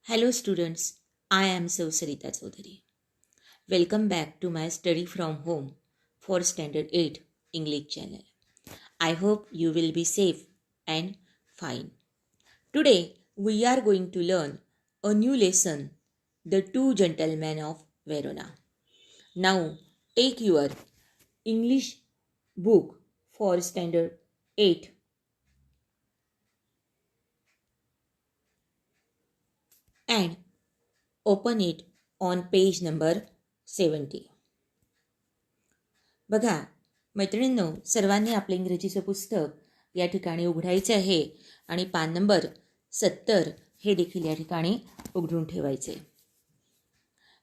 Hello students, I am Sarita Chaudhary. Welcome back to my study from home for Standard 8 English channel. I hope you will be safe and fine. Today we are going to learn a new lesson, The Two Gentlemen of Verona. Now take your English book for Standard 8 and open it on page number 70. बघा मैत्रिणींनो, सर्वांनी आपलं इंग्रजीचं पुस्तक या ठिकाणी उघडायचं आहे आणि पान नंबर 70 हे देखील या ठिकाणी उघडून ठेवायचे.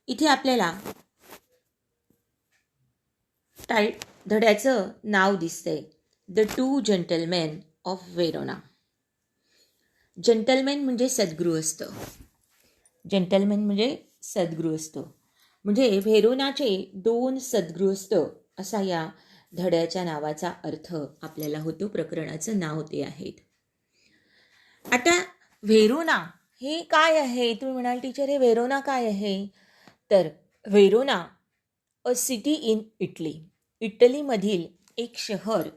इथे आपल्याला धड्याचं नाव दिसतंय, the two gentleman of Verona. Gentleman म्हणजे सद्गृहस्थ. जंटलमॅन म्हणजे सद्गृहस्थ म्हणजे व्हेरोनाचे दोन सद्गृहस्थ असा या धड्याच्या नावाचा अर्थ आपल्याला होतो. प्रकरणाचं नाव ते आहेत. आता व्हेरोना हे काय आहे? तुम्ही म्हणाल टीचर हे व्हेरोना काय आहे? तर Verona a city in Italy, इटलीमधील एक शहर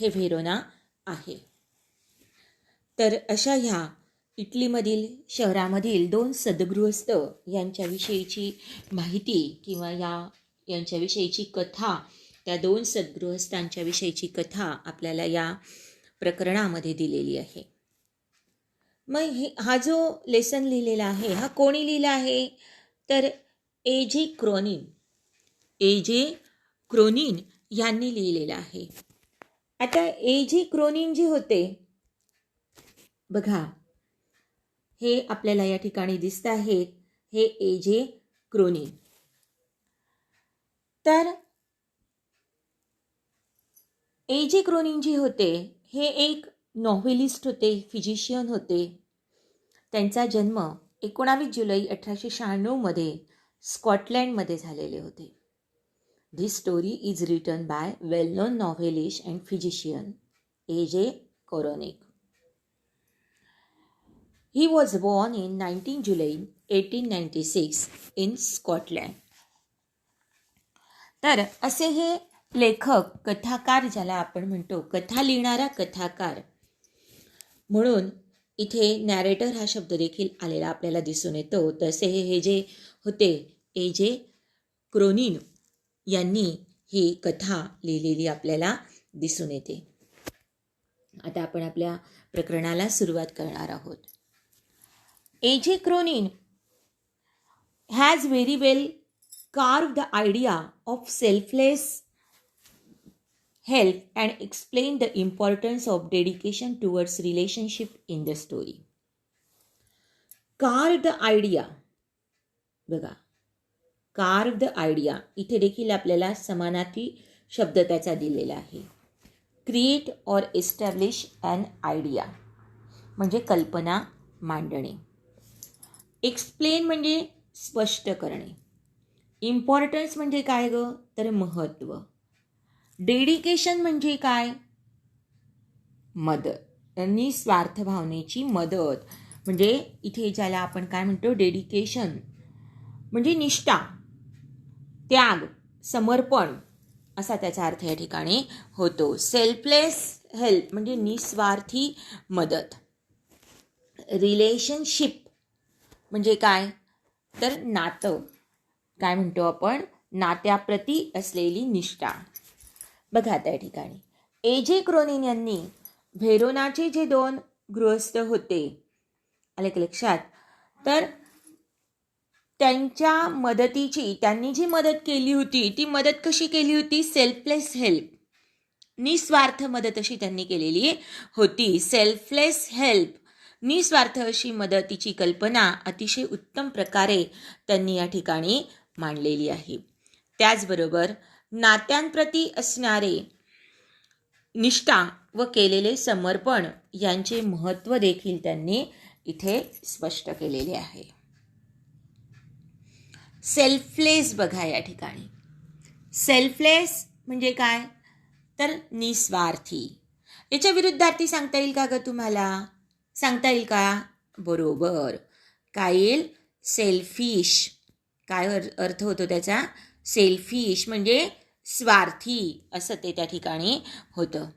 हे व्हेरोना आहे. तर अशा ह्या इटलीमधील शहरामधील दोन सद्गृहस्थ यांच्याविषयीची माहिती किंवा यांच्याविषयीची कथा, त्या दोन सद्गृहस्थांच्या विषयीची कथा आपल्याला या प्रकरणामध्ये दिलेली आहे. मग हा जो लेसन लिहिलेला आहे हा कोणी लिहिला आहे? तर ए.जे. क्रोनिन यांनी लिहिलेला आहे. आता ए.जे. क्रोनिन जे होते बघा, हे आपल्याला या ठिकाणी दिसत आहेत, हे ए.जे. क्रोनिन. तर ए.जे. क्रोनिन जे होते हे एक नॉव्हेलिस्ट होते, फिजिशियन होते. त्यांचा जन्म 19 जुलै 1896 स्कॉटलँडमध्ये झालेले होते. This story is written by well known novelist and physician A J. Cronin. He was born in 19 July 1896 in Scotland. तर असे हे लेखक, कथाकार ज्याला आपण म्हणतो, कथा लिहिणारा कथाकार म्हणून इथे नॅरेटर हा शब्द देखील आलेला आपल्याला दिसून येतो. तसे हे जे होते ए.जे. क्रोनिन यांनी ही कथा लिहिलेली आपल्याला दिसून येते. आता आपण आपल्या प्रकरणाला सुरुवात करणार आहोत. A.J. Cronin has very well carved the idea of selfless help and explained the importance of dedication towards relationship in the story. Carved the idea, बघा, carved the idea इथे देखील आपल्याला समानार्थी शब्द त्याचा दिलेला आहे. Create or establish an idea म्हणजे कल्पना मांडणे. एक्सप्लेन म्हणजे स्पष्ट करणे. इम्पॉर्टन्स म्हणजे काय ग? तर महत्त्व. डेडिकेशन म्हणजे काय? मदत, निस्वार्थ भावनेची मदत. म्हणजे इथे ज्याला आपण काय म्हणतो, डेडिकेशन म्हणजे निष्ठा, त्याग, समर्पण असा त्याचा अर्थ या ठिकाणी होतो. सेल्फलेस हेल्प म्हणजे निस्वार्थी मदत. रिलेशनशिप म्हणजे काय? तर नातं, काय म्हणतो आपण, नात्याप्रती असलेली निष्ठा. बघा त्या ठिकाणी ए.जे. क्रोनिन यांनी व्हेरोनाचे जे दोन गृहस्थ होते, आले का लक्षात? तर त्यांच्या मदतीची, त्यांनी जी मदत केली होती ती मदत कशी केली होती? सेल्फलेस हेल्प, निस्वार्थ मदत अशी त्यांनी केलेली होती. सेल्फलेस हेल्प, निस्वार्थ अशी मदतीची कल्पना अतिशय उत्तम प्रकारे त्यांनी या ठिकाणी मांडलेली आहे. त्याचबरोबर नात्यांप्रती असणारे निष्ठा व केलेले समर्पण यांचे महत्त्व देखील त्यांनी इथे स्पष्ट केलेले आहे. सेल्फलेस बघा या ठिकाणी, सेल्फलेस म्हणजे काय? तर निस्वार्थी. याच्या विरुद्धार्थी सांगता येईल का ग तुम्हाला? सांगता येईल का? बरोबर, काय येईल? सेल्फिश. काय अर्थ होतो त्याचा? सेल्फिश म्हणजे स्वार्थी असं ते त्या ठिकाणी होतं.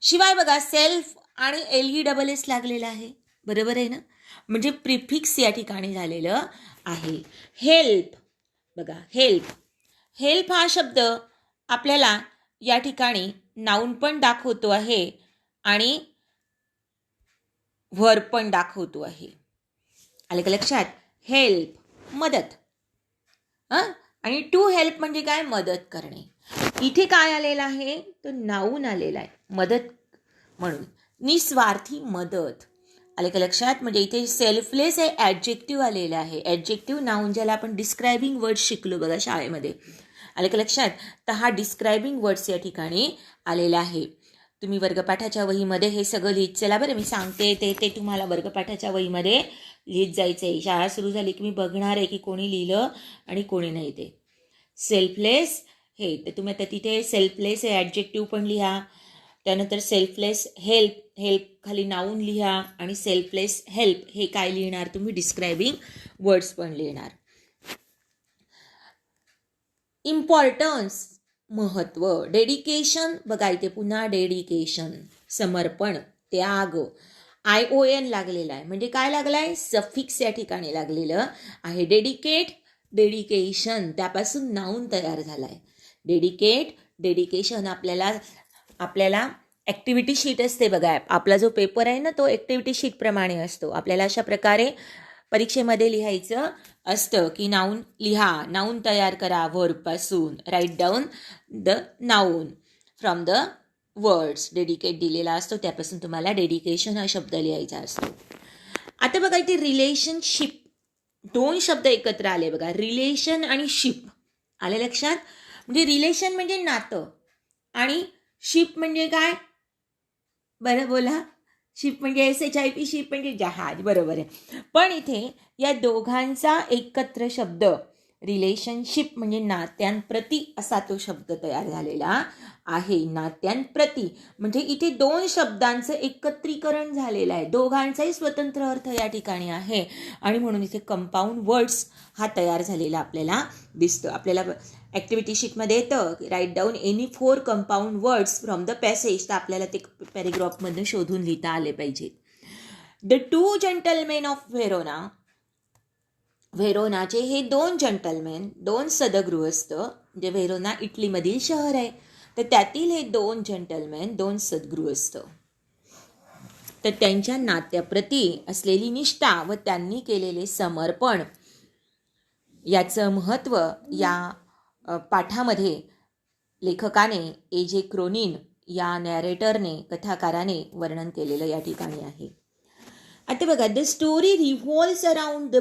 शिवाय बघा सेल्फ आणि LESS लागलेला आहे. बरोबर आहे ना? म्हणजे प्रिफिक्स या ठिकाणी झालेलं आहे. हेल्प बघा, हेल्प हा शब्द आपल्याला या ठिकाणी नाऊन पण दाखवतो आहे आणि व्हर्ब पण दाखवतो आहे. आलं का लक्षात? हेल्प मदत, आणि टू हेल्प म्हणजे काय? मदत करणे. इथे काय आलेलं आहे? तर नाऊन आलेला आहे मदत म्हणून. निस्वार्थी मदत. आले का लक्षात? म्हणजे इथे सेल्फलेस हे ॲडजेक्टिव्ह आलेलं आहे. ॲडजेक्टिव्ह नाऊन ज्याला आपण डिस्क्रायबिंग वर्ड्स शिकलो बघा शाळेमध्ये. आले का लक्षात? तर हा डिस्क्रायबिंग वर्ड्स या ठिकाणी आलेला आहे. तुम्ही वर्गपाठाच्या वहीमध्ये हे सगळं लिहित चला बरं. मी सांगते ते तुम्हाला वर्गपाठाच्या वहीमध्ये लिहित जायचं आहे. शाळा सुरू झाली की मी बघणार आहे की कोणी लिहिलं आणि कोणी नाही ते. सेल्फलेस हे तर तुम्ही आता तिथे सेल्फलेस हे ॲडजेक्टिव्ह पण लिहा. त्यानंतर सेल्फलेस हेल्प खाली नाऊन लिहा आणि सेल्फलेस हेल्प हे काय लिहिणार तुम्ही? डिस्क्रायबिंग वर्ड्स पण लिहिणार. इम्पॉर्टन्स महत्व. डेडिकेशन बघा इथे पुन्हा डेडिकेशन समर्पण त्याग. ION लागलेला आहे म्हणजे काय लागलाय? सफिक्स या ठिकाणी लागलेलं आहे. डेडिकेशन त्यापासून नाऊन तयार झालाय. डेडिकेशन आपल्याला ॲक्टिव्हिटी शीट असते बघा. आपला जो पेपर आहे ना तो ॲक्टिव्हिटी शीट प्रमाणे असतो. आपल्याला अशा प्रकारे परीक्षेमध्ये लिहायचं असतं की नाऊन लिहा, नाऊन तयार करा वर्बपासून. Write down the noun from the words. Dedicate दिलेला असतो त्यापासून तुम्हाला डेडिकेशन हा शब्द लिहायचा असतो. आता बघा इथे रिलेशनशिप दोन शब्द एकत्र आले बघा. रिलेशन आणि शिप आले लक्षात? म्हणजे रिलेशन म्हणजे नातं आणि शिप म्हणजे काय? बरं बोला. शिप म्हणजे SHIP, शिप म्हणजे जहाज. बरोबर आहे. पण इथे या दोघांचा एकत्र शब्द रिलेशनशिप म्हणजे नात्यांप्रती असा तो शब्द तयार झालेला आहे. नात्यांप्रती म्हणजे इथे दोन शब्दांचं एकत्रीकरण झालेलं आहे. दोघांचाही स्वतंत्र अर्थ या ठिकाणी आहे आणि म्हणून इथे कंपाऊंड वर्ड्स हा तयार झालेला आपल्याला दिसतो. आपल्याला ॲक्टिव्हिटी शीटमध्ये येतं write down any 4 compound words from the passage. तर आपल्याला ते पॅरेग्राफमधून शोधून लिहिता आले पाहिजेत. द 2 जेंटलमेन ऑफ व्हेरोनाचे हे 2 जेंटलमेन, 2 सदगृहस्थ, म्हणजे व्हेरोना इटलीमधील शहर आहे. तर त्यातील हे 2 जेंटलमेन, 2 सद्गृहस्थ, तर त्यांच्या नात्याप्रती असलेली निष्ठा व त्यांनी केलेले समर्पण याचं महत्त्व या पाठामध्ये लेखकाने AJ क्रोनिन या नॅरेटरने कथाकाराने वर्णन केलेलं या ठिकाणी आहे. आता बघा the story revolves around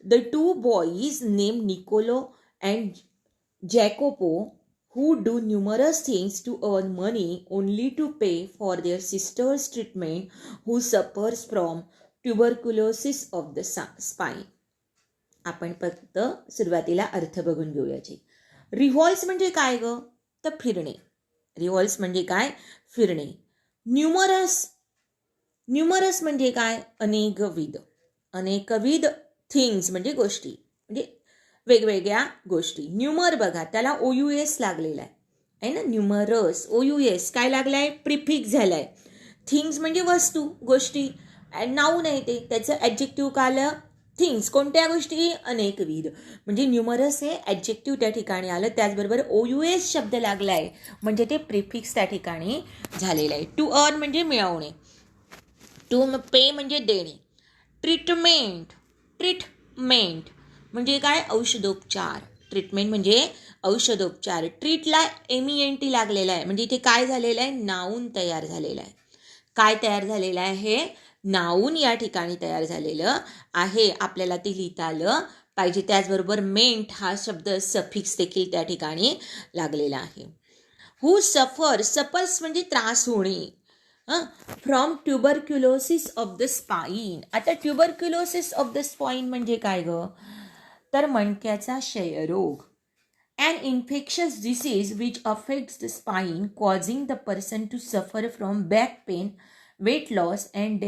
the 2 boys named Niccolo and Jacopo who do numerous things to earn money only to pay for their sister's treatment who suffers from tuberculosis of the spine. आपण फक्त सुरुवातीला अर्थ बघून घेऊयाची. Revolves म्हणजे काय ग? तर फिरणे. रिव्हॉल्व्स म्हणजे काय? फिरणे. न्यूमरस म्हणजे काय? अनेकविध थिंग्स म्हणजे गोष्टी, म्हणजे वेगवेगळ्या गोष्टी. न्यूमर बघा त्याला OUS लागलेला आहे ना. न्यूमरस OUS काय लागलाय? प्रिफिक्स झालाय. थिंग्स म्हणजे वस्तू गोष्टी. नाऊन आहे ते, त्याचं ॲडजेक्टिव्ह का आलं? थिंग्स. कोणत्या गोष्टी? अनेकविध. म्हणजे न्यूमरस हे ॲडजेक्टिव्ह त्या ठिकाणी आलं. त्याचबरोबर OUS शब्द लागलाय म्हणजे ते प्रिफिक्स त्या ठिकाणी झालेलं आहे. टू अर्न म्हणजे मिळवणे. टू पे म्हणजे देणे. ट्रीटमेंट म्हणजे काय? औषधोपचार. ट्रीटमेंट म्हणजे औषधोपचार. ट्रीटला MENT लागलेला आहे म्हणजे इथे काय झालेलं आहे? नाऊन तयार झालेला आहे. काय तयार झालेलं आहे? नाऊन या ठिकाणी तयार झालेलं आहे. आपल्याला ते लिहिता आलं पाहिजे. त्याचबरोबर मेंट हा शब्द सफिक्स देखील त्या ठिकाणी लागलेला आहे. हू सफर्स म्हणजे त्रास होणे. From tuberculosis of the spine. आता ट्युबरक्युलोसिस ऑफ द स्पाईन म्हणजे काय ग? तर मणक्याचा क्षयरोग. An infectious disease which affects the spine, causing the person to suffer from back pain, weight loss and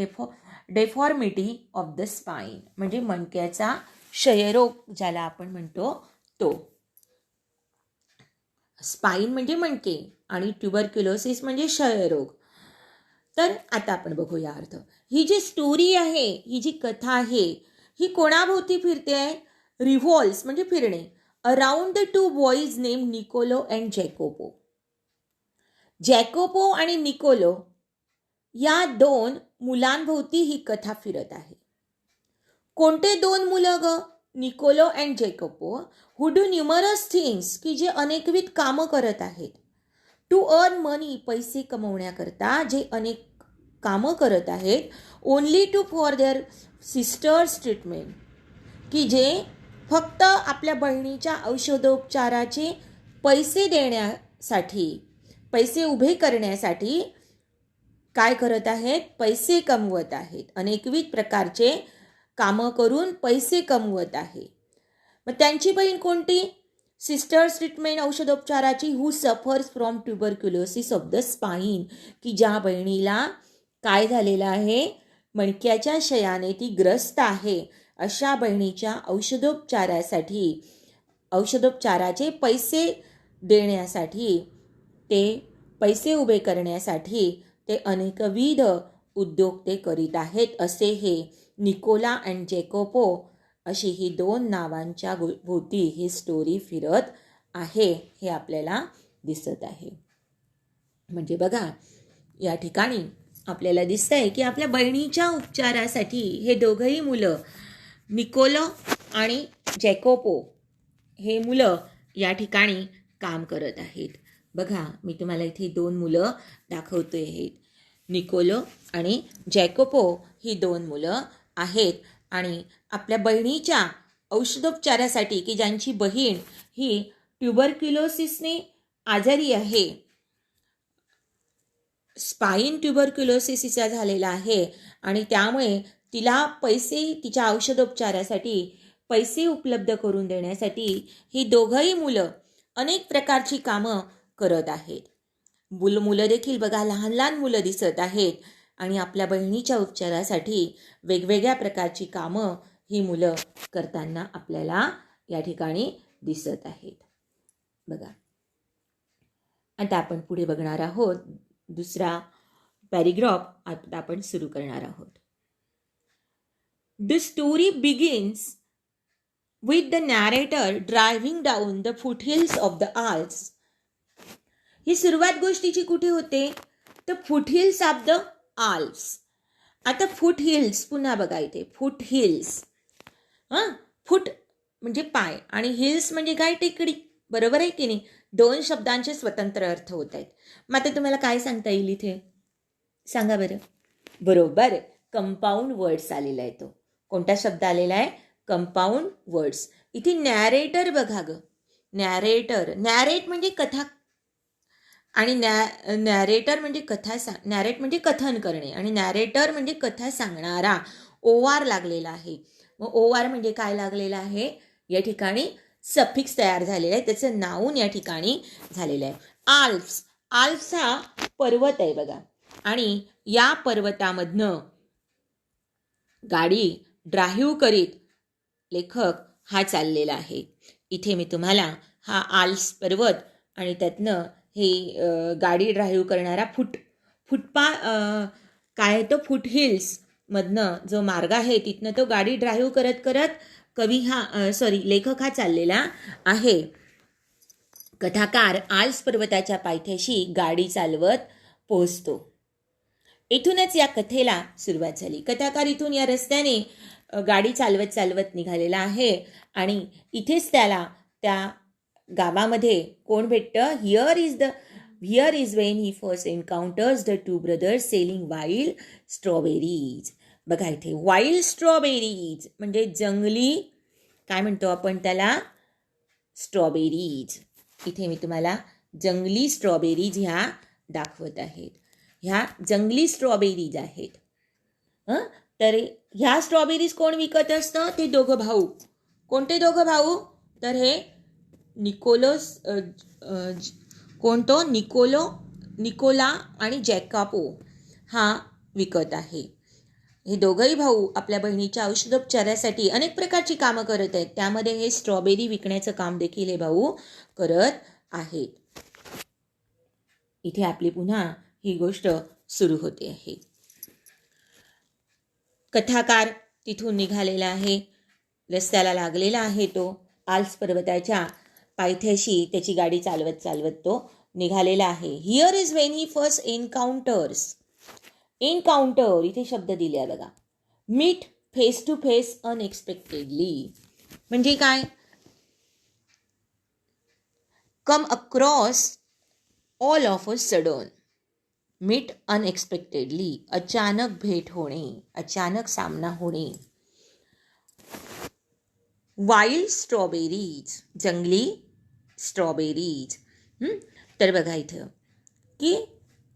deformity of the spine, म्हणजे मणक्याचा क्षयरोग ज्याला आपण म्हणतो तो. स्पाईन म्हणजे मणके आणि ट्युबरक्युलोसिस म्हणजे क्षयरोग. तर आता आपण बघूया अर्थ. ही जी स्टोरी आहे, ही जी कथा आहे, ही कोणाभोवती फिरते आहे? रिव्हॉल्व्स म्हणजे फिरणे. Around the two boys name Niccolo and Jacopo. Jacopo आणि निकोलो या दोन मुलांभोवती ही कथा फिरत आहे. कोणते दोन मुलं ग? Niccolo and Jacopo, who do numerous things, की जे अनेकविध कामं करत आहेत. टू अर्न मनी, पैसे कमवण्याकरता जे अनेक कामं करत आहेत. Only to for their sisters treatment, की जे फक्त आपल्या बहिणीच्या औषधोपचाराचे पैसे देण्यासाठी, पैसे उभे करण्यासाठी काय करत आहेत? पैसे कमवत आहेत. अनेकविध प्रकारचे कामं करून पैसे कमवत आहे. मग त्यांची बहीण कोणती? सिस्टर्स ट्रीटमेंट, औषधोपचाराची. Who suffers from tuberculosis of the spine, की ज्या बहिणीला काय झालेलं आहे? मणक्याच्या क्षयाने ती ग्रस्त आहे. अशा बहिणीच्या औषधोपचाराचे पैसे देण्यासाठी, ते पैसे उभे करण्यासाठी ते अनेकविध उद्योग ते करीत आहेत. असे हे निकोला अँड जॅकोपो, अशी ही दोन नावांच्या भोवती ही स्टोरी फिरत आहे, हे आपल्याला दिसत आहे. म्हणजे बघा, या ठिकाणी आपल्याला दिसतंय की आपल्या बहिणीच्या उपचारासाठी हे दोघंही मुलं, निकोलो आणि जॅकोपो, हे मुलं या ठिकाणी काम करत आहेत. बघा, मी तुम्हाला इथे दोन मुलं दाखवते आहेत. निकोलो आणि जॅकोपो ही दोन मुलं आहेत आणि आपल्या बहिणीच्या औषधोपचारासाठी, की ज्यांची बहीण ही ट्युबरक्युलोसिसने आजारी आहे, स्पाईन ट्युबरक्युलोसिसचा झालेला आहे आणि त्यामुळे तिला पैसे, तिच्या औषधोपचारासाठी पैसे उपलब्ध करून देण्यासाठी ही दोघंही मुलं अनेक प्रकारची कामं करत आहेत. मुलं देखील बघा, लहान लहान मुलं दिसत आहेत आणि आपल्या बहिणीच्या उपचारासाठी वेगवेगळ्या प्रकारची कामं ही मुलं करताना आपल्याला या ठिकाणी दिसत आहेत. बघा, आता आपण पुढे बघणार आहोत. दुसरा पॅरेग्राफ आता आपण सुरू करणार आहोत. The story begins with the narrator driving down the foothills of the Alps. ही सुरुवात गोष्टीची कुठे होते? तर फुटहिल्स ऑफ द आल्प्स. आता फुट हिल्स, पुन्हा बघा इथे फुट हिल्स. फुट म्हणजे पाय आणि हिल्स म्हणजे काय? टेकडी. बरोबर आहे की नाही? दोन शब्दांचे स्वतंत्र अर्थ होत आहेत. मग आता तुम्हाला काय सांगता येईल इथे? सांगा बरं. बरोबर, कंपाऊंड वर्ड्स आलेला आहे. तो कोणता शब्द आलेला आहे? Compound words. इथे नॅरेटर बघा ग. नॅरेटर, नॅरेट म्हणजे कथा आणि नॅरेटर म्हणजे नॅरेट म्हणजे कथन करणे आणि नॅरेटर म्हणजे कथा सांगणारा. ओआर लागलेला आहे. मग ओआर म्हणजे काय लागलेला आहे? या ठिकाणी सफिक्स तयार झालेला आहे, त्याचं नाऊन या ठिकाणी झालेलं आहे. आल्प्स, आल्प्स हा पर्वत आहे बघा आणि या पर्वतामधनं गाडी ड्राईव्ह करीत लेखक हा चाललेला आहे. इथे मी तुम्हाला हा आल्प्स पर्वत आणि त्यातनं हे गाडी ड्राईव्ह करणारा काय आहे तो फुट हिल्स मधनं जो मार्ग आहे तिथनं तो गाडी ड्राईव्ह करत करत लेखक हा चाललेला आहे. कथाकार आल्प्स पर्वताच्या पायथ्याशी गाडी चालवत पोहोचतो. इथूनच या कथेला सुरुवात झाली. कथाकार इथून या रस्त्याने गाडी चालवत निघालेला आहे आणि इथेच त्याला त्या गावामध्ये कोण भेटतं? Here is when he first एन्काउंटर्स the two brothers selling wild strawberries. बघा इथे वाईल्ड स्ट्रॉबेरीज म्हणजे जंगली, काय म्हणतो आपण त्याला? स्ट्रॉबेरीज. इथे मी तुम्हाला जंगली स्ट्रॉबेरीज ह्या दाखवत आहेत. ह्या जंगली स्ट्रॉबेरीज आहेत. तर ह्या स्ट्रॉबेरीज कोण विकत असतं? ते दोघं भाऊ. कोणते दोघं भाऊ? तर हे निकोला आणि जॅकोपो हा विकत आहे. हे दोघंही भाऊ आपल्या बहिणीच्या औषधोपचारासाठी अनेक प्रकारची कामं करत आहेत. त्यामध्ये हे स्ट्रॉबेरी विकण्याचं काम देखील हे भाऊ करत आहेत. इथे आपली पुन्हा ही गोष्ट सुरू होते आहे. कथाकार तिथून निघालेला आहे, रस्त्याला लागलेला आहे. तो आल्प्स पर्वताच्या पायथ्याशी त्याची गाडी चालवत चालवत तो निघालेला आहे. Here is when he first encounters. Encounter इथे शब्द दिले आहे बघा. Meet face to face unexpectedly म्हणजे काय? Come across all of a sudden. Meet unexpectedly अचानक भेट होणे, अचानक सामना होणे. वाईल्ड स्ट्रॉबेरीज जंगली स्ट्रॉबेरीज. तर बघा इथं की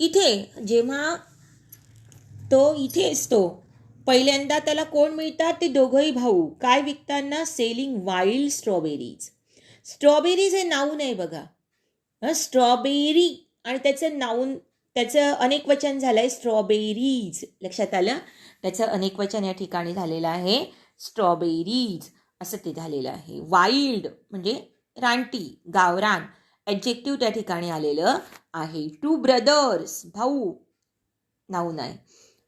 इथे जेव्हा तो इथे असतो पहिल्यांदा त्याला कोण मिळतात? ते दोघंही भाऊ. काय विकताना? Selling wild strawberries. स्ट्रॉबेरीज हे नाऊन आहे बघा. स्ट्रॉबेरी आणि त्याचं नाऊन, त्याचं अनेक वचन झालं आहे स्ट्रॉबेरीज. लक्षात आलं? त्याचं अनेक वचन या ठिकाणी झालेलं आहे स्ट्रॉबेरीज असं ते झालेलं आहे. वाईल्ड म्हणजे रानटी, गावरान. ॲडजेक्टिव्ह त्या ठिकाणी आलेलं आहे. टू ब्रदर्स भाऊ नाऊन आहे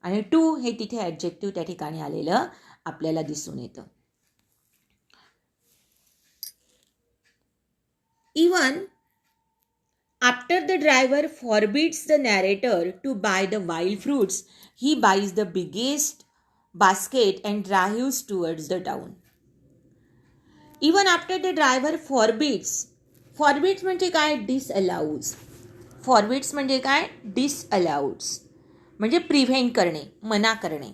आणि टू हे तिथे ॲडजेक्टिव्ह त्या ठिकाणी आलेलं आपल्याला दिसून येतं. Even after the driver forbids the narrator to buy the wild fruits, he buys the biggest basket and drives towards the town. Even after the driver forbids. Forbids म्हणजे काय? डिसअलाउज. फॉरबिड्स म्हणजे काय? डिसअलाउड्स म्हणजे प्रिव्हेंट करणे, मना करणे.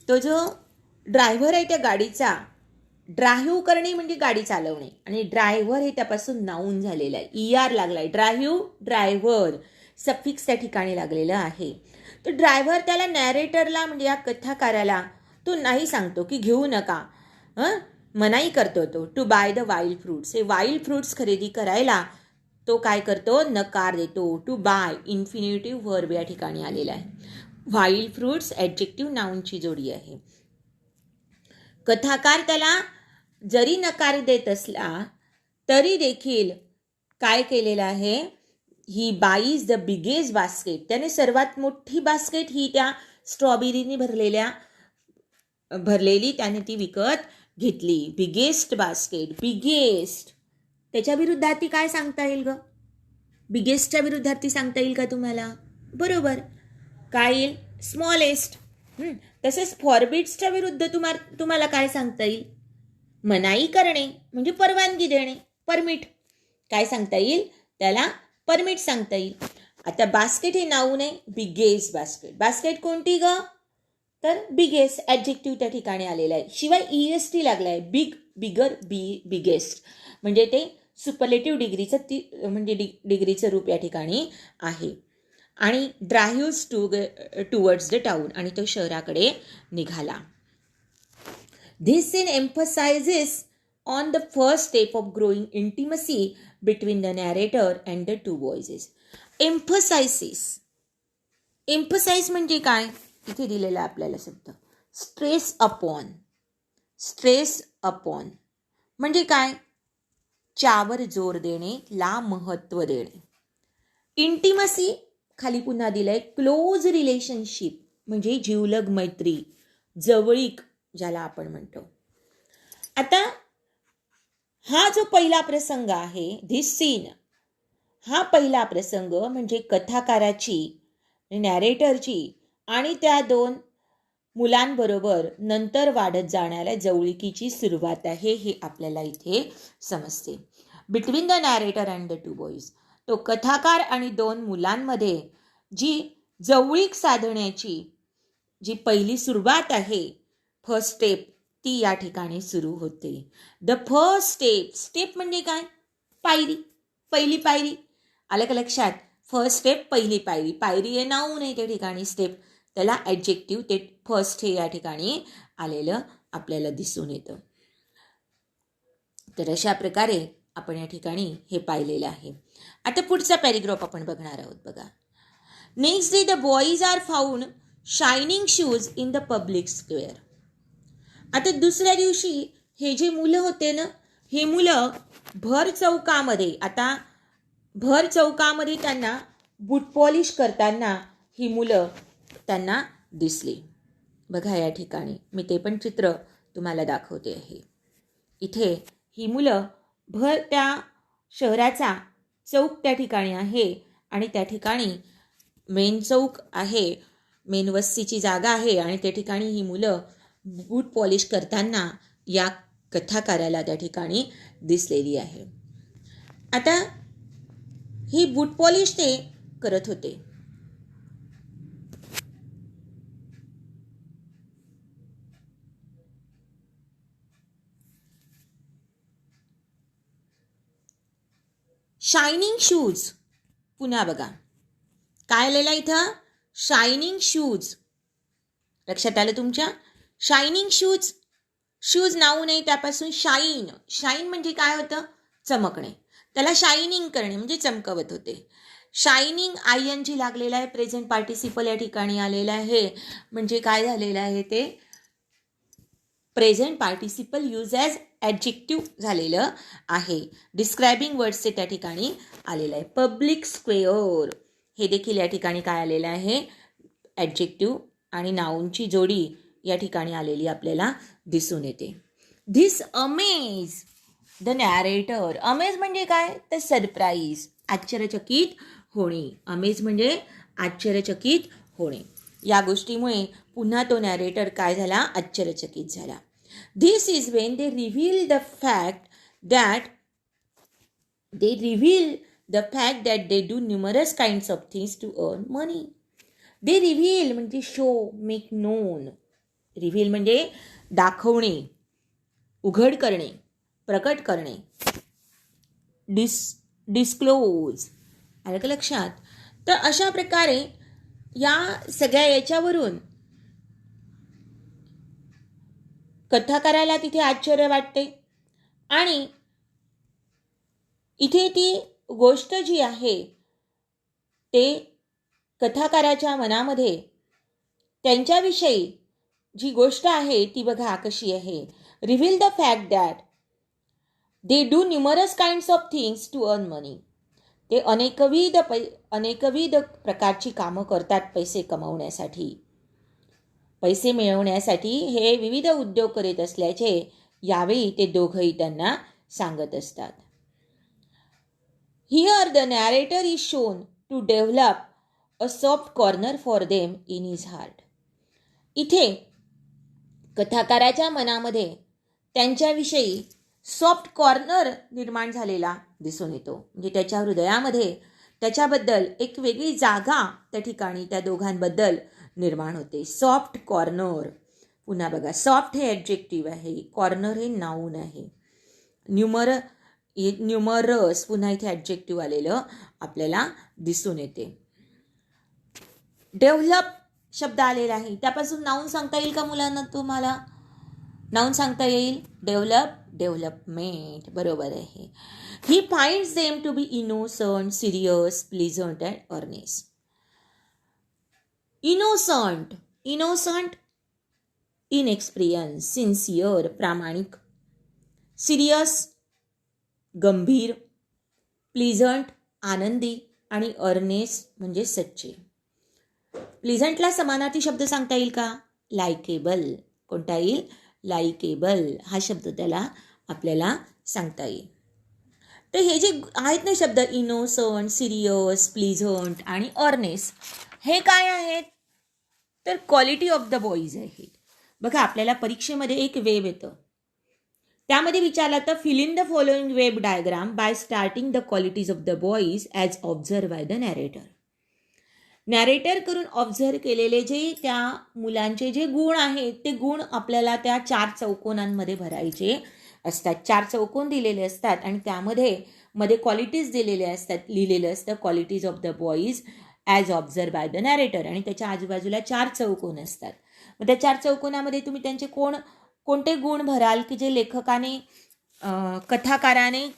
तो जो ड्रायव्हर आहे त्या गाडीचा, ड्राईव्ह करणे म्हणजे गाडी चालवणे आणि ड्रायव्हर हे त्यापासून नाऊन झालेलं आहे. ER लागला आहे. ड्राईव्ह, ड्रायव्हर सफिक्स त्या ठिकाणी लागलेलं आहे. तो ड्रायव्हर त्याला नॅरेटरला म्हणजे या कथाकाराला तो नाही सांगतो की घेऊ नका, मनाई करतो तो. To buy the wild fruits, हे वाईल्ड फ्रूट्स खरेदी करायला तो काय करतो? नकार देतो. टू बाय इन्फिनिटिव्ह व्हर्ब या ठिकाणी आलेला आहे. वाईल्ड फ्रूट्स ॲडजेक्टिव्ह नाऊनची जोडी आहे. कथाकार त्याला जरी नकार देत असला तरी देखील काय केलेलं आहे? ही बाईज द बिगेस्ट बास्केट. त्याने सर्वात मोठी बास्केट ही त्या स्ट्रॉबेरीने भरलेली त्याने ती विकत घेतली. Biggest basket. बिगेस्ट त्याच्या विरुद्धार्थी काय सांगता येईल ग? बिगेस्टच्या विरुद्धार्थी सांगता येईल का तुम्हाला? बरोबर. काय येईल? स्मॉलेस्ट. तसेच फॉरबिड्सच्या विरुद्ध तुम्हाला काय सांगता येईल? मनाई करणे म्हणजे परवानगी देणे, परमिट. काय सांगता येईल? त्याला परमिट सांगता येईल. आता बास्केट हे नाऊन आहे. Biggest basket. बास्केट कोणती ग? तर बिगेस्ट ॲडजेक्टिव्ह त्या ठिकाणी आलेला आहे. शिवाय EST लागला आहे. बिग, बिगर, बिगेस्ट म्हणजे ते सुपरलेटिव्ह डिग्रीचं म्हणजे डिग्रीचं रूप या ठिकाणी आहे. आणि ड्राईव्हज टुवर्ड्स द टाउन आणि तो शहराकडे निघाला. This scene emphasizes on the first step of growing intimacy between the narrator and the two voices. Emphasize म्हणजे काय? इथे दिलेला आपल्याला शब्द स्ट्रेस अपॉन. स्ट्रेस अपॉन म्हणजे काय? च्यावर जोर देणे, ला महत्त्व देणे. इंटिमसी खाली पुन्हा दिलंय क्लोज रिलेशनशिप म्हणजे जीवलग मैत्री, जवळीक ज्याला आपण म्हणतो. आता हा जो पहिला प्रसंग आहे, धिस सीन, हा पहिला प्रसंग म्हणजे कथाकाराची, नॅरेटरची आणि त्या दोन मुलांबरोबर नंतर वाढत जाणाऱ्या जवळीकीची सुरुवात आहे हे आपल्याला इथे समजते. Between the narrator and the two boys. तो कथाकार आणि दोन मुलांमध्ये जी जवळीक साधण्याची जी पहिली सुरुवात आहे, फर्स्ट स्टेप, ती या ठिकाणी सुरू होते. The first step. स्टेप म्हणजे काय? पायरी, पहिली पायरी. आलं का लक्षात? फर्स्ट स्टेप पहिली पायरी. पायरी हे नाऊन आहे त्या ठिकाणी. स्टेप त्याला ॲडजेक्टिव्ह ते फर्स्ट हे या ठिकाणी आलेलं आपल्याला दिसून येतं. तर अशा प्रकारे आपण या ठिकाणी हे पाहिलेलं आहे. आता पुढचा पॅरेग्राफ आपण बघणार आहोत बघा. Next day the boys are found shining shoes in the public square. आता दुसऱ्या दिवशी हे जे मुलं होते ना, हे मुलं भर चौकामध्ये त्यांना बूट पॉलिश करताना ही मुलं त्यांना दिसली. बघा या ठिकाणी मी ते पण चित्र तुम्हाला दाखवते आहे. इथे ही मुलं भर त्या शहराचा चौक त्या ठिकाणी आहे आणि त्या ठिकाणी मेन चौक आहे, मेन वस्तीची जागा आहे आणि त्या ठिकाणी ही मुलं बूट पॉलिश करताना या कथाकाराला त्या ठिकाणी दिसलेली आहे. आता ही बूट पॉलिश ते करत होते. शायनिंग शूज, पुन्हा बघा काय आलेला इथं, शायनिंग शूज. लक्षात आलं तुमच्या? शायनिंग शूज, शूज नाऊन आहे त्यापासून शाईन. शाईन म्हणजे काय होतं? चमकणे. त्याला शायनिंग करणे म्हणजे चमकवत होते. शायनिंग ING लागलेला आहे, प्रेझेंट पार्टिसिपल या ठिकाणी आलेला आहे. म्हणजे काय झालेलं आहे ते present participle use as adjective झालेलं आहे. डिस्क्रायबिंग वर्ड्सचे त्या ठिकाणी आलेलं आहे. पब्लिक स्क्वेअर हे देखील या ठिकाणी काय आलेलं आहे, ॲडजेक्टिव्ह आणि नाऊनची जोडी या ठिकाणी आलेली आपल्याला दिसून येते. धिस अमेज द नॅरेटर. अमेज म्हणजे काय तर सरप्राईज, आश्चर्यचकित होणे. अमेज म्हणजे आश्चर्यचकित होणे. या गोष्टीमुळे पुन्हा तो नॅरेटर काय झाला, आश्चर्यचकित झाला. This is when they reveal the fact that they do numerous kinds of things to earn money. They reveal म्हणजे शो, मेक नोन. रिव्हील म्हणजे दाखवणे, उघड करणे, प्रकट करणे. डिस्क्लोज, आलं का लक्षात? तर अशा प्रकारे या सगळ्या याच्यावरून कथाकाराला तिथे आश्चर्य वाटते आणि इथे ती गोष्ट जी आहे ते कथाकाराच्या मनामध्ये त्यांच्याविषयी जी गोष्ट आहे ती बघा कशी आहे. Reveal the fact that they do numerous kinds of things to earn money. ते अनेकविध प्रकारची कामं करतात पैसे कमावण्यासाठी, पैसे मिळवण्यासाठी हे विविध उद्योग करीत असल्याचे यावेळी ते दोघंही त्यांना सांगत असतात. Here the narrator is shown to develop a soft corner for them in his heart. इथे कथाकाराच्या मनामध्ये त्यांच्याविषयी सॉफ्ट कॉर्नर निर्माण झालेला दिसून येतो. म्हणजे त्याच्या हृदयामध्ये त्याच्याबद्दल एक वेगळी जागा त्या ठिकाणी त्या दोघांबद्दल निर्माण होते. Soft corner. पुन्हा बघा, सॉफ्ट हे ॲडजेक्टिव्ह आहे, कॉर्नर हे नाऊन आहे. न्यूमरस पुन्हा इथे ॲडजेक्टिव्ह आलेलं आपल्याला दिसून येते. डेव्हलप शब्द आलेला आहे, त्यापासून नाऊन सांगता येईल का मुलांना? तुम्हाला नाऊन सांगता येईल? डेव्हलप, डेव्हलपमेंट, बरोबर आहे. He finds them to be innocent, serious, pleasant and earnest. Innocent, inexperience, sincere, प्रामाणिक. सिरियस, गंभीर. प्लीझंट, आनंदी. आणि अर्नेस्ट म्हणजे सच्चे. प्लीझंटला समानार्थी शब्द सांगता येईल का? लायकेबल. कोणता येईल? लायकेबल हा शब्द त्याला आपल्याला सांगता येईल. तर हे जे आहेत ना शब्द, इनोसंट, सिरियस, प्लीझंट आणि अर्नेस्ट, हे काय आहेत? तर क्वालिटी ऑफ द बॉईज आहेत. बघा आपल्याला परीक्षेमध्ये एक वेब येतं, त्यामध्ये विचारलं तर fill in the following web diagram by starting the qualities of the boys as observe by the narrator. Narrator करून ऑब्झर्व केलेले जे त्या मुलांचे जे गुण आहेत ते गुण आपल्याला त्या 4 चौकोनांमध्ये भरायचे असतात. 4 चौकोन दिलेले असतात आणि मध्ये क्वालिटीज दिलेले असतात, लिहिलेलं असतं qualities of the boys as observe by the narrator. आणि त्याच्या आजूबाजूला 4 चौकोन असतात. मग त्या 4 चौकोनामध्ये तुम्ही त्यांचे कोणते गुण भराल की जे लेखकाने कथाकाराने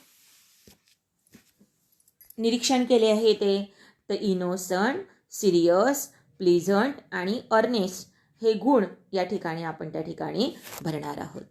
निरीक्षण केले आहे ते. तर इनोसंट, सिरियस, प्लीझंट आणि अर्नेस्ट हे गुण या ठिकाणी आपण त्या ठिकाणी भरणार आहोत.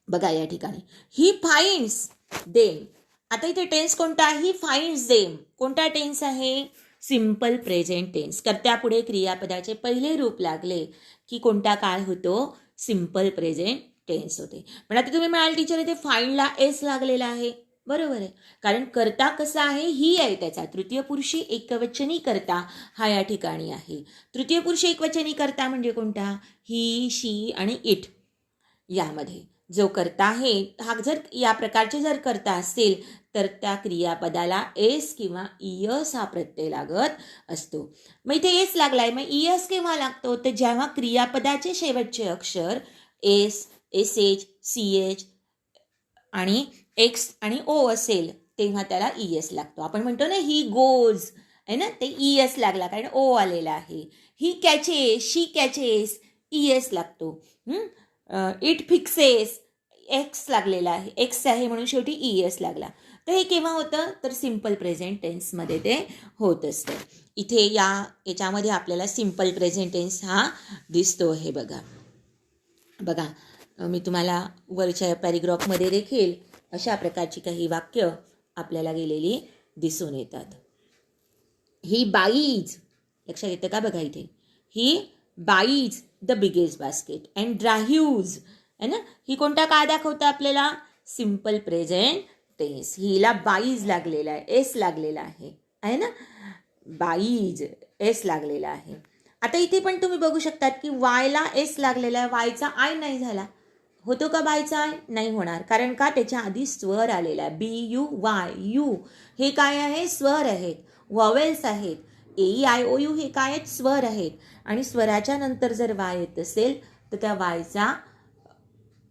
बघा या ठिकाणी ही फाइंड्स देम. आता इथे टेन्स कोणता आहे? He finds them. कोणता टेन्स आहे? Simple present tense. कर्त्यापुढे क्रियापदाचे पहिले रूप लागले की कोणता काळ होतो? सिम्पल प्रेझेंट टेन्स होते. पण आता तुम्ही म्हणाल टीचर इथे फाइंडला एस लागलेला आहे. बरोबर आहे, कारण कर्ता कसा आहे? ही आहे त्याचा. तृतीय पुरुषी एकवचनी कर्ता हा या ठिकाणी आहे. तृतीय पुरुषी एकवचनी कर्ता म्हणजे कोणता? ही, शी आणि इट. यामध्ये जो कर्ता आहे हा जर या प्रकारचे जर कर्ता असतील तर त्या क्रियापदाला एस किंवा इयस हा प्रत्यय लागत असतो. मग इथे एस लागलाय, मग इयस केव्हा लागतो? तर जेव्हा क्रियापदाचे शेवटचे अक्षर S, S H, C H आणि एक्स आणि ओ असेल तेव्हा त्याला इयस लागतो. आपण म्हणतो ना ही गोज आहे ना, ते इयस लागला कारण ओ आलेला आहे. ही कॅचेस, शी कॅचेस, इयस लागतो. इट फिक्सेस, एक्स लागलेला आहे, एक्स आहे म्हणून शेवटी इयस लागला. तर हे केव्हा होतं? तर सिम्पल प्रेझेंट टेन्समध्ये ते होत असतं. इथे याच्यामध्ये आपल्याला सिम्पल प्रेझेंट टेन्स हा दिसतो आहे. बघा मी तुम्हाला वरच्या पॅरेग्राफमध्ये देखील अशा प्रकारची काही वाक्य आपल्याला गेलेली दिसून येतात. ही बाईज, लक्षात येतं का? बघा इथे he buys the biggest basket and draws आहे ना. ही कोणता काळ दाखवता आपल्याला? Simple present tense. हिला बाईज लागलेला आहे, एस लागलेला आहे ना, बाईज एस लागलेला आहे. आता इथे पण तुम्ही बघू शकतात की वायला एस लागलेला आहे, वायचा आय नाही झाला. होतो का बायचा आय? नाही होणार. कारण का? त्याच्या आधी स्वर आलेला आहे. बी यू वाय, यू हे काय आहे? स्वर आहेत, व्हॉवेल्स आहेत. ए आय ओ यू हे काय आहेत? स्वर आहेत. आणि स्वराच्या नंतर जर वाय येत असेल तर त्या वायचा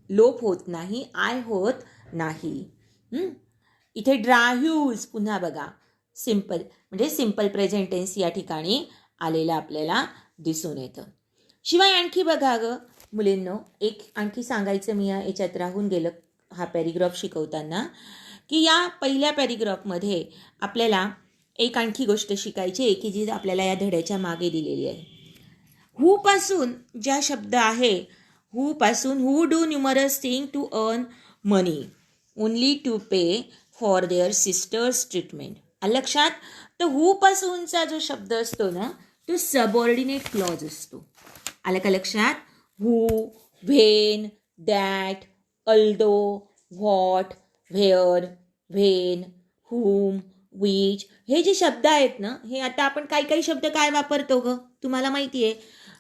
लोप होत नाही, आय होत नाही. इथे ड्राह्यूज पुन्हा बघा सिम्पल म्हणजे सिम्पल प्रेझेंट टेन्स या ठिकाणी आलेला आपल्याला दिसून येतं. शिवाय आणखी बघा ग मुलींनो, एक आणखी सांगायचं मी याच्यात राहून गेलं हा पॅरेग्राफ शिकवताना, की या पहिल्या पॅरेग्राफमध्ये आपल्याला एक आणखी गोष्ट शिकायची आहे की जी आपल्याला या धड्याच्या मागे दिलेली आहे. हू पासून ज्या शब्द आहे, हू पासून who do numerous thing to earn money only to pay for their sisters treatment. लक्षात? तर हू पासूनचा जो शब्द असतो ना तो सबऑर्डिनेट क्लॉज असतो. आलं का लक्षात? Who, when, that, although, what, where, when, whom, which हे जे शब्द आहेत ना, हे आता आपण काही शब्द काय वापरतो ग? तुम्हाला माहिती आहे.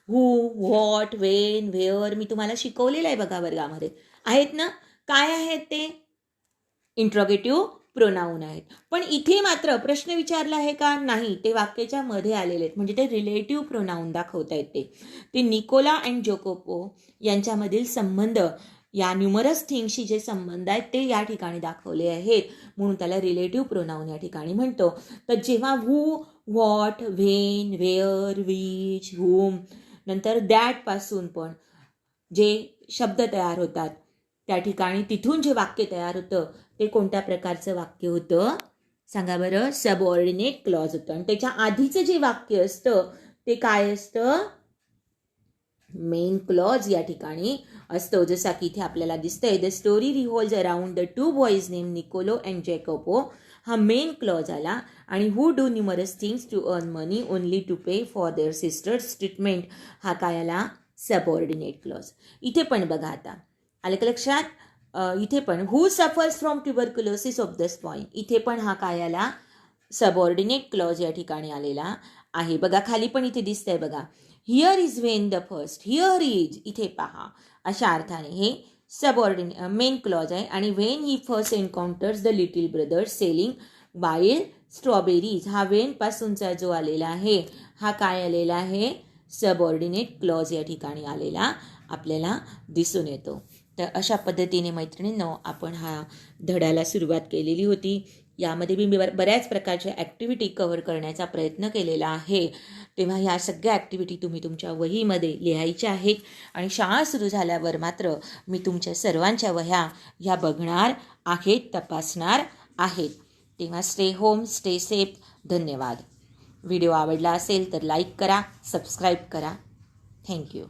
हू, व्हॉट, व्हेन, व्हेअर मी तुम्हाला शिकवलेलं आहे बघा वर्गामध्ये. आहेत ना? काय आहेत ते? इंट्रोगेटिव्ह प्रोनाऊन आहेत. पण इथे मात्र प्रश्न विचारला आहे का? नाही, ते वाक्याच्या मध्ये आलेले आहेत. म्हणजे ते रिलेटिव्ह प्रोनाऊन दाखवता येते. ते निकोला अँड जोकोपो यांच्यामधील संबंध, या न्यूमरस थिंगशी जे संबंध आहेत ते या ठिकाणी दाखवले आहेत, म्हणून त्याला रिलेटिव्ह प्रोनाऊन या ठिकाणी म्हणतो. तर जेव्हा हू, व्हॉट, व्हेन, व्हेअर, विच, हुम नंतर दॅट पासून पण जे शब्द तयार होतात त्या ठिकाणी तिथून जे वाक्य तयार होतं ते कोणत्या प्रकारचं वाक्य होतं? सांगा बरं. सबऑर्डिनेट क्लॉज होतं. आणि त्याच्या आधीचं जे वाक्य असतं ते काय असतं? मेन क्लॉज या ठिकाणी असतो. जसा की इथे आपल्याला दिसतंय, the story revolves around the two boys name Niccolo and Jacobo हा मेन क्लॉज आला. आणि who do numerous things to earn money only to pay for their sisters treatment हा काय आला? Subordinate clause. इथे पण बघा आता आलं का लक्षात? इथे पण who suffers from tuberculosis of the spine, इथे पण हा काय आला? सबऑर्डिनेट क्लॉज या ठिकाणी आलेला आहे. बघा खाली पण इथे दिसतंय बघा, here is Wien the first, here is इथे पहा अशा अर्थाने हे सबऑर्डिनेट मेन क्लॉज आहे. आणि Wien he first एन्काउंटर्स the little brother selling wild strawberries हा वेन पासूनचा जो आलेला आहे हा काय आलेला आहे? सबऑर्डिनेट क्लॉज या ठिकाणी आलेला आपल्याला दिसून येतो. तर अशा पद्धतीने मैत्रिणींनो आपण हा धड्याला सुरुवात केलेली होती. यामध्ये मी बऱ्याच प्रकारच्या ॲक्टिव्हिटी कव्हर करण्याचा प्रयत्न केलेला आहे. तेव्हा ह्या सगळ्या ॲक्टिव्हिटी तुम्ही तुमच्या वहीमध्ये लिहायच्या आहेत. आणि शाळा सुरू झाल्यावर मात्र मी तुमच्या सर्वांच्या वह्या ह्या बघणार आहेत, तपासणार आहेत. तेव्हा स्टे होम, स्टे सेफ. धन्यवाद. व्हिडिओ आवडला असेल तर लाईक करा, सबस्क्राईब करा. थँक्यू.